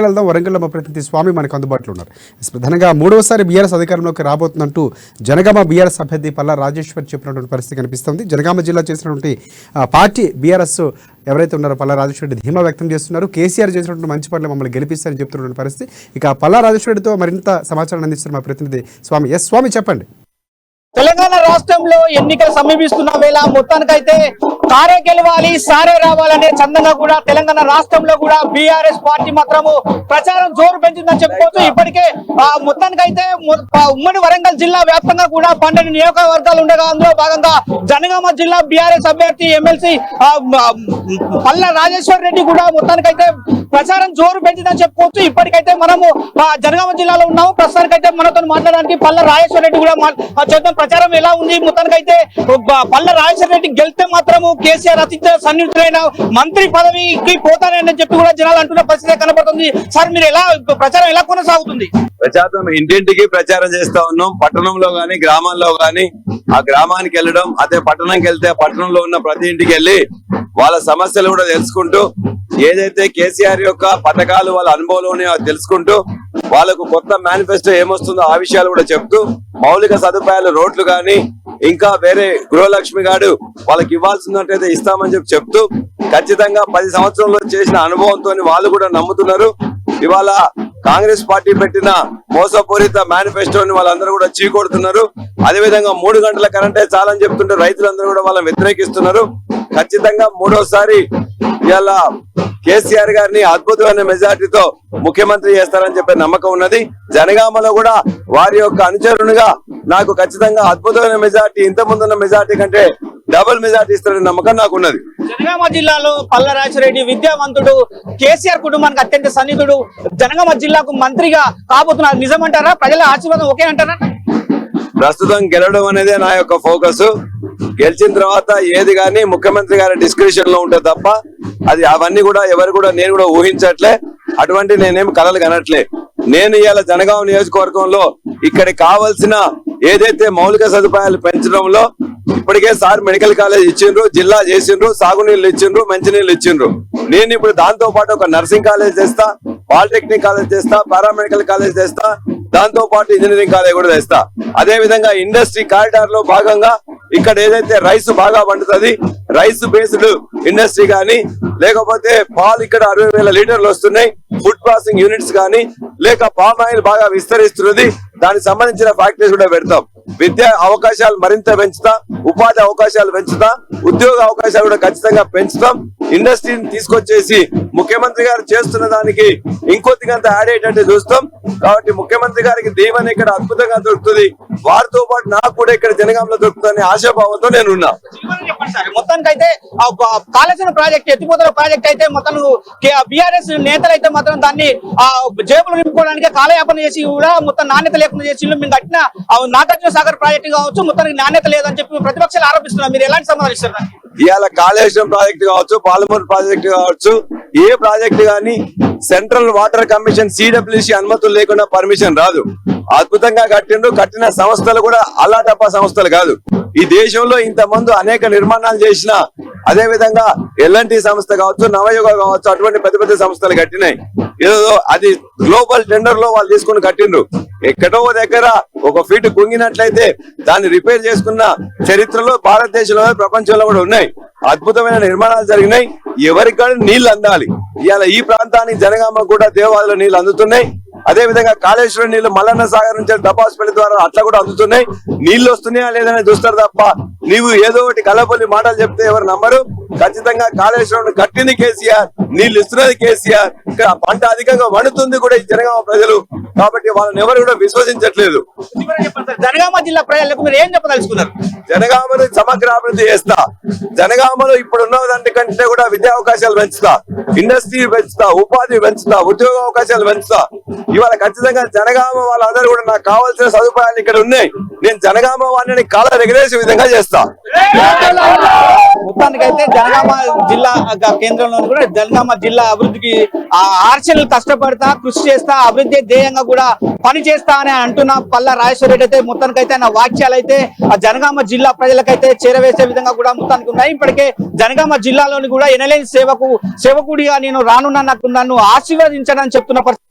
వెళ్దాం. వరంగల్లో మా ప్రతినిధి స్వామి మనకు అందుబాటులో ఉన్నారు. ప్రధానంగా మూడవసారి బీఆర్ఎస్ అధికారంలోకి రాబోతున్నట్టు జనగామ బీఆర్ఎస్ అభ్యర్థి పల్లా రాజేశ్వర్ చెప్పినటువంటి పరిస్థితి కనిపిస్తుంది. జనగామ జిల్లా చేసినటువంటి పార్టీ బీఆర్ఎస్ ఎవరైతే ఉన్నారో పల్లా రాజేశ్వర్ రెడ్డి ధీమా వ్యక్తం చేస్తున్నారు. కేసీఆర్ చేసినటువంటి మంచి పనులు మమ్మల్ని గెలిపిస్తారని చెప్తున్నటువంటి పరిస్థితి. ఇక పల్లా రాజేశ్వర్ రెడ్డితో మరింత సమాచారం అందిస్తున్నారు మా ప్రతినిధి స్వామి. ఎస్ స్వామి, చెప్పండి. తెలంగాణ రాష్ట్రంలో ఎన్నికలు సమీపిస్తున్న వేళ మొత్తానికైతే కారే గెలవాలి సారే రావాలనే చందంగా కూడా తెలంగాణ రాష్ట్రంలో కూడా బీఆర్ఎస్ పార్టీ మాత్రము ప్రచారం జోరు పెంచిందని చెప్పుకోవచ్చు. ఇప్పటికే మొత్తానికైతే ఉమ్మడి వరంగల్ జిల్లా వ్యాప్తంగా కూడా 12 నియోజకవర్గాలు ఉండగా అందులో భాగంగా జనగామ జిల్లా బీఆర్ఎస్ అభ్యర్థి ఎమ్మెల్సీ పల్లా రాజేశ్వర్ రెడ్డి కూడా మొత్తానికైతే ప్రచారం జోరు పెంచిందని చెప్పుకోవచ్చు. ఇప్పటికైతే మనము జనగామ జిల్లాలో ఉన్నాము. ప్రస్తుతానికైతే మనతో మాట్లాడడానికి పల్లా రాజేశ్వర్ రెడ్డి కూడా చేద్దాం. ప్రచారం ఎలా ఉంది? మొత్తానికైతే పల్లా రాజేశ్వర్ రెడ్డి గెలిస్తే మాత్రము కేసీఆర్ అత్యంత సన్నిహితులైన మంత్రి పదవికి పోతానని చెప్పి కూడా జనాలు అంటున్న పరిస్థితి కనబడుతుంది. సార్, మీరు ప్రచారం ఎలా కొనసాగుతుంది? ప్రచారం ఇంటింటికి ప్రచారం చేస్తా ఉన్నాం. పట్టణంలో గాని గ్రామాల్లో గాని ఆ గ్రామానికి వెళ్ళడం, అదే పట్టణంకి వెళ్తే పట్టణంలో ఉన్న ప్రతి ఇంటికి వెళ్ళి వాళ్ళ సమస్యలు కూడా తెలుసుకుంటూ, ఏదైతే కేసీఆర్ యొక్క పథకాలు వాళ్ళ అనుభవంలోనే తెలుసుకుంటూ, వాళ్ళకు కొత్త మేనిఫెస్టో ఏమొస్తుందో ఆ విషయాలు కూడా చెప్తూ, మౌలిక సదుపాయాలు రోడ్లు గాని ఇంకా వేరే గృహలక్ష్మి గారు వాళ్ళకి ఇవ్వాల్సినట్టయితే ఇస్తామని చెప్తూ ఖచ్చితంగా 10 సంవత్సరంలో చేసిన అనుభవంతో వాళ్ళు కూడా నమ్ముతున్నారు. ఇవాళ కాంగ్రెస్ పార్టీ పెట్టిన మోసపూరిత మేనిఫెస్టోని వాళ్ళందరూ కూడా చీకొడుతున్నారు. అదేవిధంగా 3 గంటల కరెంటే చాలని చెప్తుంటే రైతులందరూ కూడా వాళ్ళని వ్యతిరేకిస్తున్నారు. ఖచ్చితంగా మూడోసారి ఇవాళ కేసీఆర్ గారిని అద్భుతమైన మెజార్టీతో ముఖ్యమంత్రి చేస్తారని చెప్పే నమ్మకం ఉన్నది. జనగామలో కూడా వారి యొక్క అనుచరునిగా నాకు ఖచ్చితంగా అద్భుతమైన మెజార్టీ, ఇంత ముందున్న మెజార్టీ కంటే డబుల్ మెజార్టీ ఇస్తారనే నమ్మకం నాకు ఉన్నది. జనగామ జిల్లాలో పల్లా రాజేశ్వర్ రెడ్డి విద్యావంతుడు, కేసీఆర్ కుటుంబానికి అత్యంత సన్నిహితుడు, జనగామ జిల్లాకు మంత్రిగా కాబోతున్నారు. నిజమంటారా? ప్రజల ఆశీర్వాదం ఓకే అంటారా? ప్రస్తుతం గెలవడం అనేది నా యొక్క ఫోకస్. గెలిచిన తర్వాత ఏది గాని ముఖ్యమంత్రి గారి డిస్క్రిప్షన్ లో ఉంటే తప్ప అది అవన్నీ కూడా ఎవరు కూడా నేను కూడా ఊహించట్లే. అటువంటి నేనేమి కలలు కనట్లే. నేను ఇవాళ జనగామ నియోజకవర్గంలో ఇక్కడికి కావాల్సిన ఏదైతే మౌలిక సదుపాయాలు పెంచడంలో ఇప్పటికే సార్ మెడికల్ కాలేజ్ ఇచ్చిండ్రు, జిల్లా చేసిండ్రు, సాగునీళ్ళు ఇచ్చిండ్రు, మంచినీళ్ళు ఇచ్చిండ్రు. నేను ఇప్పుడు దాంతో పాటు ఒక నర్సింగ్ కాలేజ్ చేస్తా, పాలిటెక్నిక్ కాలేజ్ చేస్తా, పారామెడికల్ కాలేజ్ చేస్తా, దాంతో పాటు ఇంజనీరింగ్ కాలేజ్ కూడా చేస్తా. అదే విధంగా ఇండస్ట్రీ కారిడార్ లో భాగంగా ఇక్కడ ఏదైతే రైస్ బాగా పండుతుంది, రైస్ బేస్డ్ ఇండస్ట్రీ గానీ, లేకపోతే పాలు ఇక్కడ 60,000 లీటర్లు వస్తున్నాయి, ఫుడ్ ప్రాసెసింగ్ యూనిట్స్ గానీ, లేక పామ్ ఆయిల్ బాగా విస్తరిస్తున్నది, దానికి సంబంధించిన ఫ్యాక్టరీస్ కూడా పెడతాం. విద్యా అవకాశాలు మరింత పెంచుతా, ఉపాధి అవకాశాలు పెంచుతా, ఉద్యోగ అవకాశాలు కూడా ఖచ్చితంగా పెంచుతాం. ఇండస్ట్రీని తీసుకొచ్చేసి ముఖ్యమంత్రి గారు చేస్తున్న దానికి ఇంకొద్దిగంత యాడ్ అయ్యేటట్టు చూస్తాం. కాబట్టి ముఖ్యమంత్రి గారికి దీవెన ఇక్కడ అద్భుతంగా దొరుకుతుంది, వారితో పాటు నాకు కూడా ఇక్కడ జనగాంలో దొరుకుతుందని ఆశాభావంతో నేను ఉన్నా. మొత్తానికైతే కాళేశ్వరం ప్రాజెక్ట్, ఎత్తిపోతల ప్రాజెక్ట్ అయితే మొత్తం బీఆర్ఎస్ నేతలు అయితే మాత్రం దాన్ని జేబులు నింపుకోవడానికి కాలయాపన చేసి కూడా మొత్తం నాణ్యత లేకుండా చేసి మేము కట్టిన నాగార్జున సాగర్ ప్రాజెక్టు కావచ్చు, మొత్తానికి నాణ్యత లేదని చెప్పి ప్రతిపక్షాలు ఆరోపిస్తున్నారు. మీరు ఎలాంటి సమాధానం ఇస్తారు? ఇవాళ కాళేశ్వరం ప్రాజెక్టు కావచ్చు, పాలమూరు ప్రాజెక్టు కావచ్చు, ఏ ప్రాజెక్టు గానీ సెంట్రల్ వాటర్ కమిషన్ సిడబ్ల్యూసి అనుమతులు లేకుండా పర్మిషన్ రాదు. అద్భుతంగా కట్టిండ్రు. కట్టిన సంస్థలు కూడా అల్లాటప్ప సంస్థలు కాదు. ఈ దేశంలో ఇంతమంది అనేక నిర్మాణాలు చేసిన, అదే విధంగా ఎల్ఎన్టీ సంస్థ కావచ్చు, నవయుగ కావచ్చు, అటువంటి పెద్ద పెద్ద సంస్థలు కట్టినాయి. ఏదో అది గ్లోబల్ టెండర్ లో వాళ్ళు తీసుకుని కట్టిండ్రు. ఎక్కడో దగ్గర ఒక ఫీట్ కుంగినట్లయితే దాన్ని రిపేర్ చేసుకున్న చరిత్రలో భారతదేశంలో ప్రపంచంలో కూడా ఉన్నాయి. అద్భుతమైన నిర్మాణాలు జరిగినాయి. ఎవరికి కానీ నీళ్లు అందాలి. ఇవాళ ఈ ప్రాంతానికి జనగామ కూడా దేవాలయంలో నీళ్లు అందుతున్నాయి. అదే విధంగా కాళేశ్వరం నీళ్లు మల్లన్న సాగర్ నుంచి డబాస్పల్లి ద్వారా అట్లా కూడా అందుతున్నాయి. నీళ్లు వస్తున్నాయా లేదని చూస్తారు తప్ప నీవు ఏదో ఒకటి కలపల్లి మాటలు చెప్తే ఎవరు నమ్మరు. ఖచ్చితంగా కాళేశ్వరం కట్టింది కేసీఆర్, నీళ్లు ఇస్తున్నది కేసీఆర్. ఇక్కడ పంట అధికంగా వండుతుంది కూడా ఈ జనగామ ప్రజలు. కాబట్టి వాళ్ళని ఎవరు కూడా విశ్వసించట్లేదు. జనగామ జిల్లా ప్రజలకు మీరు ఏం చెప్పదలుచుకున్నారు? జనగామను సమగ్ర అభివృద్ధి చేస్తా. జనగామలో ఇప్పుడు ఉన్నదానికంటే కూడా విద్యా అవకాశాలు పెంచుతా, ఇండస్ట్రీ పెంచుతా, ఉపాధి పెంచుతా, ఉద్యోగ అవకాశాలు పెంచుతా. ఇవాళ ఖచ్చితంగా జనగామ వాళ్ళందరూ కూడా నాకు కావాల్సిన సదుపాయాలు ఇక్కడ ఉన్నాయి. నేను జనగామ వారిని కాళ్ళ ఎగరేసే విధంగా చేస్తా. మొత్తానికైతే జనగామ జిల్లా కేంద్రంలో కూడా జనగామ జిల్లా అభివృద్ధికి ఆర్చనలు కష్టపడతా కృషి చేస్తా అభివృద్ధి ధ్యేయంగా కూడా పని చేస్తా అని అంటున్న పల్లా రాజేశ్వర రెడ్డి అయితే మొత్తానికైతే ఆయన వాక్యాలు అయితే ఆ జనగామ జిల్లా ప్రజలకైతే చేరవేసే విధంగా కూడా మొత్తానికి ఉన్నాయి. ఇప్పటికే జనగామ జిల్లాలోని కూడా ఎనలేని సేవకుడిగా నేను రానున్నా నన్ను ఆశీర్వదించానని చెప్తున్న పరిస్థితి.